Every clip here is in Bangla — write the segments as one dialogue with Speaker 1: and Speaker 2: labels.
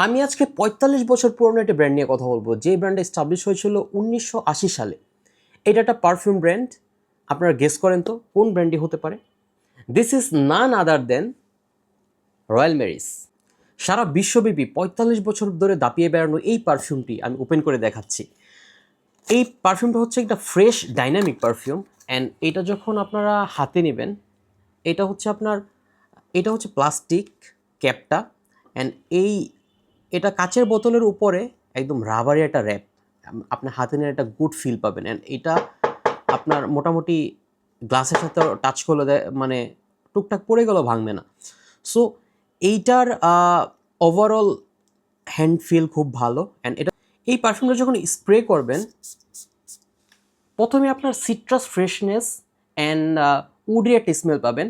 Speaker 1: আমি আজকে ৪৫ বছর পুরনো একটা ব্র্যান্ড নিয়ে কথা বলবো, যে ব্র্যান্ড এস্টাবলিশ হয়েছিল ১৯৮০ সালে। এটা একটা পারফিউম ব্র্যান্ড। আপনারা গেস করেন তো কোন ব্র্যান্ডটি হতে পারে? This is none other than রয়্যাল মেরিস। সারা বিশ্বব্যাপী ৪৫ বছর ধরে দাপিয়ে বেড়ানো এই পারফিউমটি আমি ওপেন করে দেখাচ্ছি। এই পারফিউমটা হচ্ছে একটা ফ্রেশ ডাইনামিক পারফিউম। অ্যান্ড এটা যখন আপনারা হাতে নেবেন, এটা হচ্ছে আপনার, এটা হচ্ছে প্লাস্টিক ক্যাপটা। অ্যান্ড এটা কাচের বোতলের উপরে একদম রাবারি একটা র্যাপ। আপনার হাতে নিয়ে একটা গুড ফিল পাবেন। অ্যান্ড এটা আপনার মোটামুটি গ্লাসের সাথে টাচ করলে মানে টুকটাক পড়ে গেলেও ভাঙবে না। সো এইটার ওভারঅল হ্যান্ড ফিল খুব ভালো। অ্যান্ড এই পারফিউমটা যখন স্প্রে করবেন, প্রথমে আপনার সিট্রাস ফ্রেশনেস অ্যান্ড উডির একটা স্মেল পাবেন।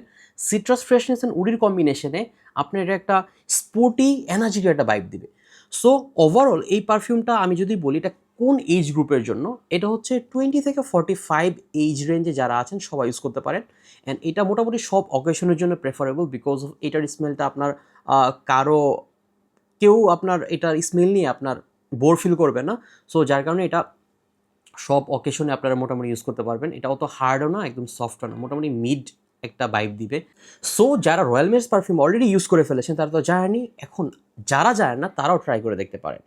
Speaker 1: সিট্রাস ফ্রেশনেস অ্যান্ড উডির কম্বিনেশনে আপনার এটা একটা স্পোর্টি এনার্জির একটা ভাইব দিবে। সো ওভারঅল এই পারফিউমটা আমি যদি বলি এটা কোন এজ গ্রুপের জন্য, এটা হচ্ছে 20 থেকে 45 এইজ রেঞ্জে যারা আছেন সবাই ইউজ করতে পারেন। অ্যান্ড এটা মোটামুটি সব অকেশনের জন্য প্রেফারেবল, বিকজ অফ এটার স্মেলটা আপনার কেউ আপনার এটার স্মেল নিয়ে আপনার বোর ফিল করবে না। সো যার কারণে এটা সব অকেশনে আপনারা মোটামুটি ইউজ করতে পারবেন। এটা অত হার্ডও না, একদম সফটও না, মোটামুটি মিড একটা ভাইব দিবে। সো যারা royal Mary's perfume already use করে ফেলেছেন তারা তো জানেনই, এখন যারা জানেন না তারাও ট্রাই করে দেখতে পারেন।